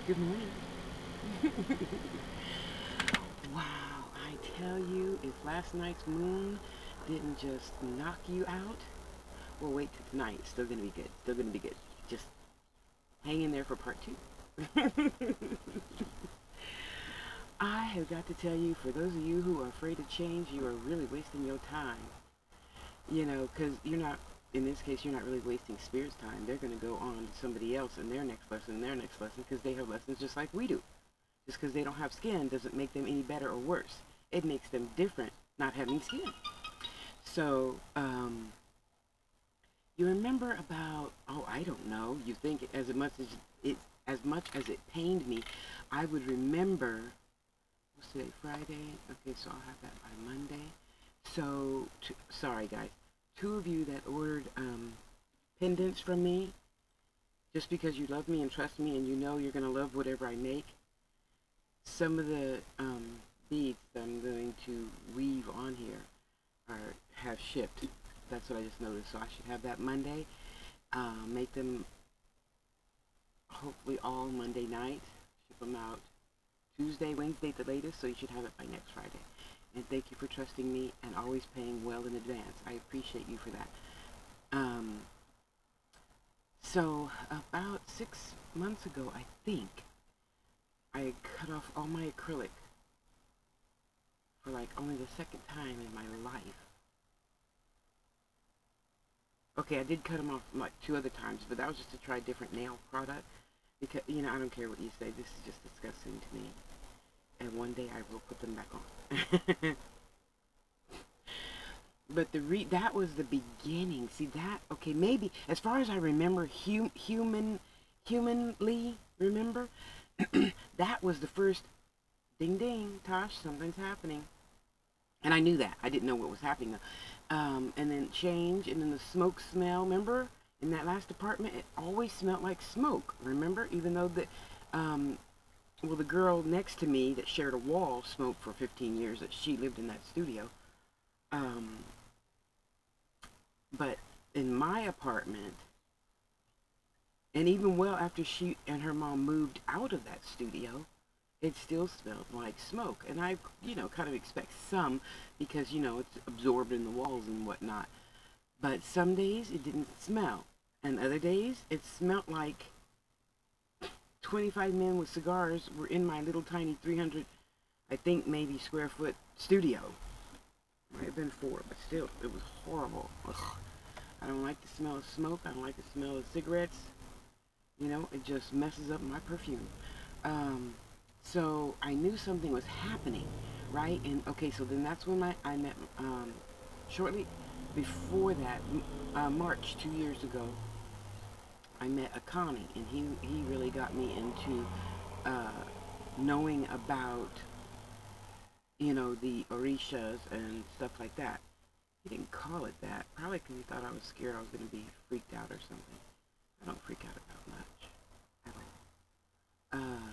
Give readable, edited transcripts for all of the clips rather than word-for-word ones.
Good morning. Wow, I tell you, if last night's moon didn't just knock you out, well, wait till tonight. It's still gonna be good. Still gonna be good. Just hang in there for part two. I have got to tell you, for those of you who are afraid of change, you are really wasting your time. You know, because you're not, in this case, you're not really wasting Spirit's time. They're going to go on to somebody else in their next lesson, because they have lessons just like we do. Just because they don't have skin doesn't make them any better or worse. It makes them different not having skin. So, you remember about, oh, I don't know, you think as much as it pained me, I would remember, what's today, Friday? Okay, so I'll have that by Monday. So, sorry guys, two of you that ordered pendants from me, just because you love me and trust me and you know you're going to love whatever I make, some of the beads that I'm going to weave on here have shipped. That's what I just noticed. So I should have that Monday. Make them hopefully all Monday night. Ship them out Tuesday, Wednesday at the latest. So you should have it by next Friday. And thank you for trusting me and always paying well in advance. I appreciate you for that. So about 6 months ago, I think, I cut off all my acrylic for like only the second time in my life. Okay, I did cut them off like 2 other times, but that was just to try a different nail product. Because, you know, I don't care what you say. This is just disgusting to me. And one day I will put them back on. But that was the beginning. See that? Okay, maybe as far as I remember, humanly remember, that was the first ding ding. Tosh, something's happening. And I knew that. I didn't know what was happening though. And then change, and then the smoke smell. Remember, in that last apartment, it always smelled like smoke. Remember, even though the well, the girl next to me that shared a wall smoked for 15 years, that she lived in that studio. But in my apartment, and even well after she and her mom moved out of that studio, it still smelled like smoke. And I, you know, kind of expect some, because, you know, it's absorbed in the walls and whatnot. But some days it didn't smell. And other days it smelled like 25 men with cigars were in my little tiny 300, I think maybe square foot studio. Might have been 4, but still, it was horrible. Ugh. I don't like the smell of smoke. I don't like the smell of cigarettes. You know, it just messes up my perfume. So I knew something was happening, right? And okay, so then that's when I met, shortly before that, March 2 years ago, I met Akani, and he really got me into knowing about, you know, the ORISHAS and stuff like that. He didn't call it that, probably because he thought I was scared I was going to be freaked out or something. I don't freak out about much at all. Spiders.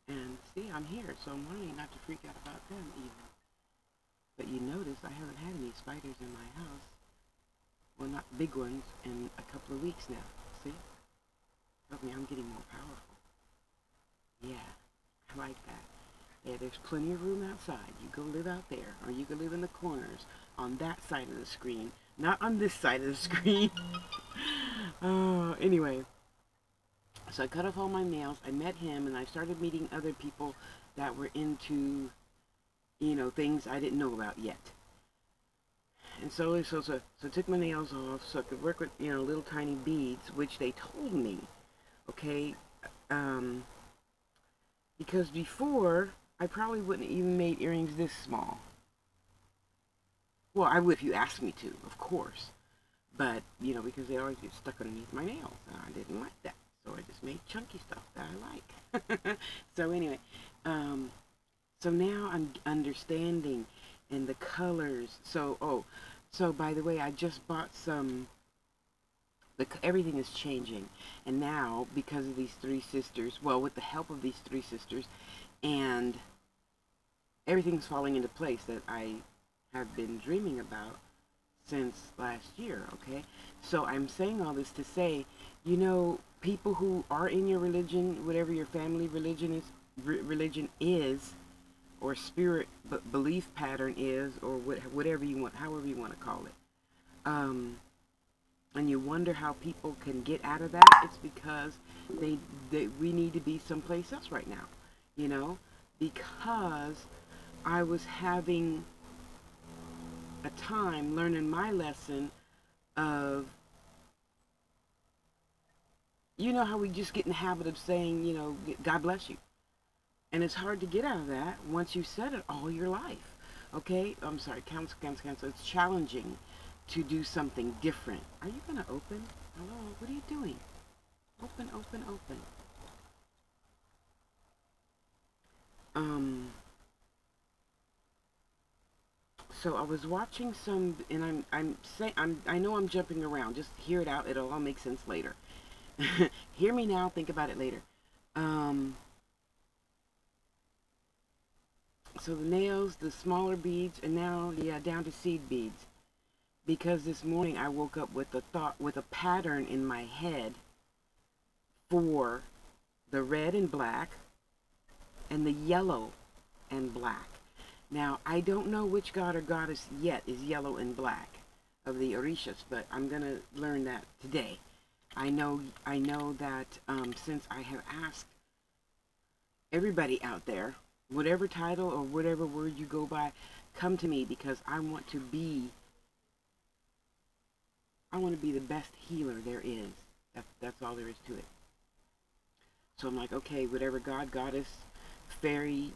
And see, I'm here, so I'm learning not to freak out about them even. But you notice I haven't had any spiders in my house. Well, not big ones, in a couple of weeks now. See? Tells me I'm getting more powerful. Yeah, I like that. Yeah, there's plenty of room outside. You go live out there, or you can live in the corners on that side of the screen, not on this side of the screen. Anyway, so I cut off all my nails. I met him, and I started meeting other people that were into, you know, things I didn't know about yet. And so I took my nails off so I could work with, you know, little tiny beads, which they told me, okay, because before, I probably wouldn't have even made earrings this small. Well, I would if you asked me to, of course. But, you know, because they always get stuck underneath my nails, and I didn't like that. So I just made chunky stuff that I like. So anyway, so now I'm understanding, and the colors. So, so by the way, I just bought some, everything is changing. And now, because of these 3 sisters, well, with the help of these 3 sisters, and everything's falling into place that I have been dreaming about since last year, okay? So I'm saying all this to say, you know, people who are in your religion, whatever your family religion is, or spirit belief pattern is, or whatever you want, however you want to call it. And you wonder how people can get out of that. It's because we need to be someplace else right now, you know, because I was having a time learning my lesson of, you know, how we just get in the habit of saying, you know, God bless you. And it's hard to get out of that once you've said it all your life. Okay? I'm sorry, cancel. It's challenging to do something different. Are you going to open? Hello? What are you doing? Open. So I was watching some, and I know I'm jumping around. Just hear it out. It'll all make sense later. Hear me now. Think about it later. So the nails, the smaller beads, and now, yeah, down to seed beads. Because this morning I woke up with a pattern in my head for the red and black and the yellow and black. Now, I don't know which god or goddess yet is yellow and black of the Orishas, but I'm going to learn that today. I know that since I have asked everybody out there, whatever title or whatever word you go by, come to me, because I want to be the best healer there is. That's all there is to it. So I'm like, okay, whatever god, goddess, fairy,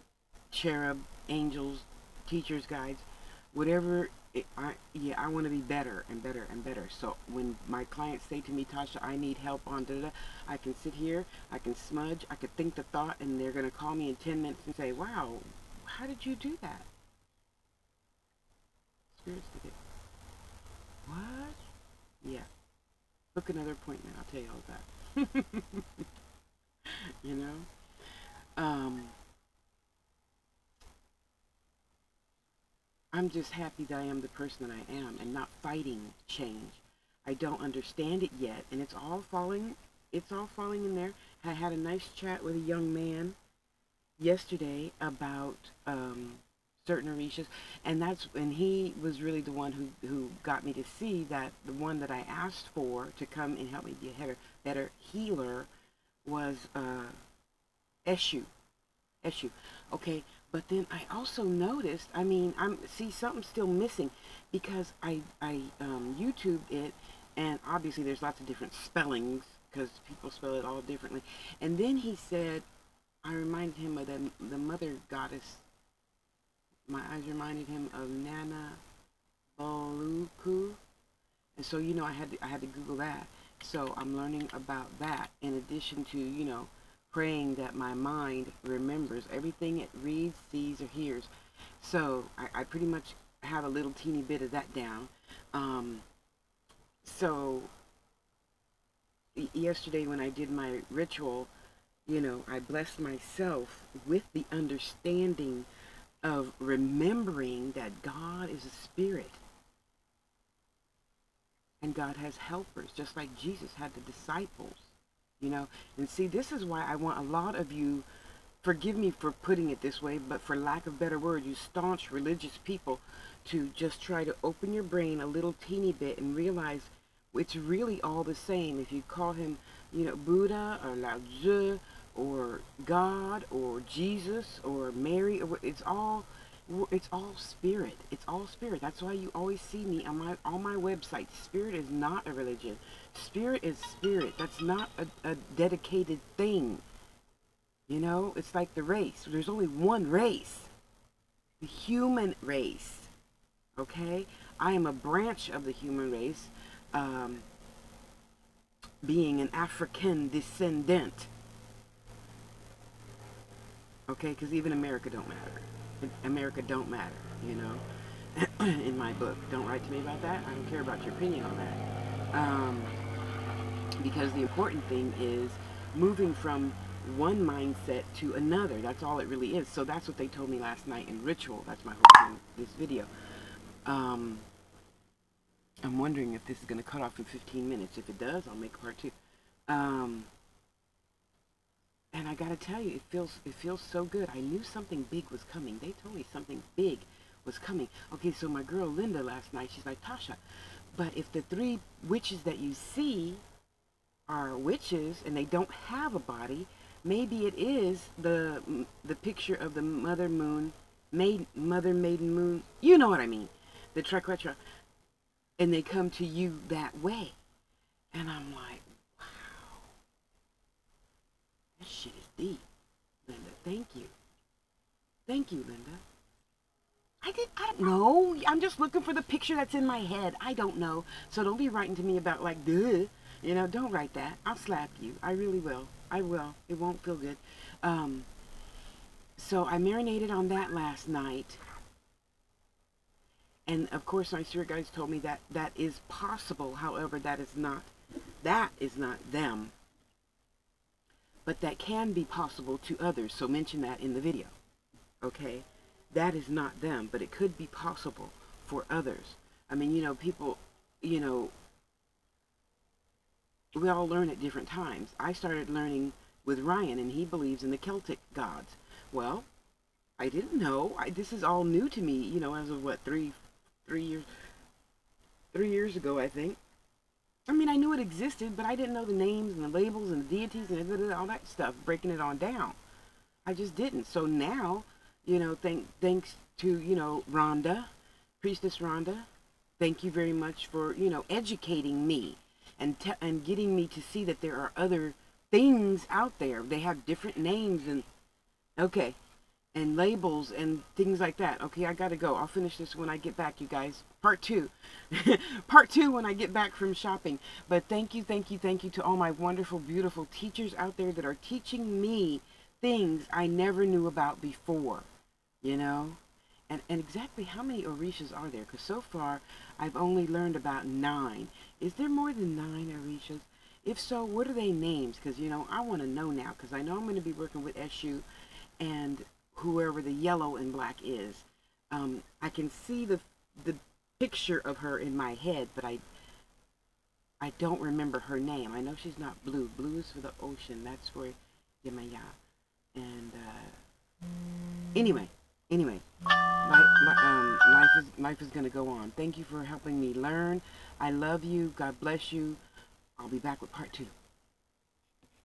cherub, angels, teachers, guides, whatever, I want to be better and better and better. So when my clients say to me, Tasha, I need help on da-da-da, I can sit here, I can smudge, I can think the thought, and they're going to call me in 10 minutes and say, wow, how did you do that? Spirits did it. What? Yeah. Book another appointment, I'll tell you all that. You know? I'm just happy that I am the person that I am and not fighting change. I don't understand it yet, and it's all falling in there. I had a nice chat with a young man yesterday about certain Orishas, and he was really the one who got me to see that the one that I asked for to come and help me be a better healer was Eshu. Okay, but then I also noticed, I mean, something's still missing, because I YouTubed it, and obviously there's lots of different spellings because people spell it all differently. And then he said, I reminded him of the mother goddess. My eyes reminded him of Nana Boluku, and so, you know, I had to Google that. So I'm learning about that, in addition to, you know, praying that my mind remembers everything it reads, sees, or hears. So I pretty much have a little teeny bit of that down. So yesterday when I did my ritual, you know, I blessed myself with the understanding of remembering that God is a spirit. And God has helpers, just like Jesus had the disciples. You know, and see, this is why I want a lot of you, forgive me for putting it this way, but for lack of better word, you staunch religious people, to just try to open your brain a little teeny bit and realize it's really all the same. If you call him, you know, Buddha or Lao Tzu or God or Jesus or Mary, or it's all spirit. It's all spirit. That's why you always see me on my website. Spirit is not a religion. Spirit is spirit. That's not a dedicated thing. You know, it's like the race. There's only one race. The human race. Okay? I am a branch of the human race, being an African descendant. Okay? Because even America don't matter. America don't matter, you know, in my book. Don't write to me about that. I don't care about your opinion on that. Because the important thing is moving from one mindset to another. That's all it really is. So that's what they told me last night in ritual. That's my whole thing, this video. I'm wondering if this is going to cut off in 15 minutes. If it does, I'll make part 2. I gotta tell you, it feels so good. I knew something big was coming. They told me something big was coming. Okay, so my girl Linda last night, she's like, Tasha, but if the 3 witches that you see are witches and they don't have a body, maybe it is the picture of the mother maiden moon. You know what I mean? The triquetra, and they come to you that way. And I'm like, wow, this shit is deep, Linda. Thank you. Thank you, Linda. I don't know. I'm just looking for the picture that's in my head. I don't know. So don't be writing to me about like, duh. You know, don't write that. I'll slap you. I really will. I will. It won't feel good. So I marinated on that last night. And of course my spirit guides told me that that is possible. However, that is not them. But that can be possible to others. So mention that in the video. Okay? That is not them, but it could be possible for others. I mean, you know, people, you know, we all learn at different times. I started learning with Ryan, and he believes in the Celtic gods. Well, I didn't know. This is all new to me, you know, as of what, 3 years ago, I think. I mean, I knew it existed, but I didn't know the names and the labels and the deities and all that stuff, breaking it on down. I just didn't. So now, you know, thanks to, you know, Rhonda, Priestess Rhonda, thank you very much for, you know, educating me and getting me to see that there are other things out there. They have different names and, okay, and labels and things like that. Okay, I gotta go. I'll finish this when I get back, you guys. Part 2. Part 2 when I get back from shopping. But thank you to all my wonderful, beautiful teachers out there that are teaching me things I never knew about before. You know? And exactly how many Orishas are there? Because so far, I've only learned about 9. Is there more than 9 Orishas? If so, what are they names? Because, you know, I want to know now. Because I know I'm going to be working with Eshu and whoever the yellow and black is. I can see the picture of her in my head, but I don't remember her name. I know she's not blue. Blue is for the ocean. That's for Yamaya. And anyway, life is gonna go on. Thank you for helping me learn. I love you. God bless you. I'll be back with part 2.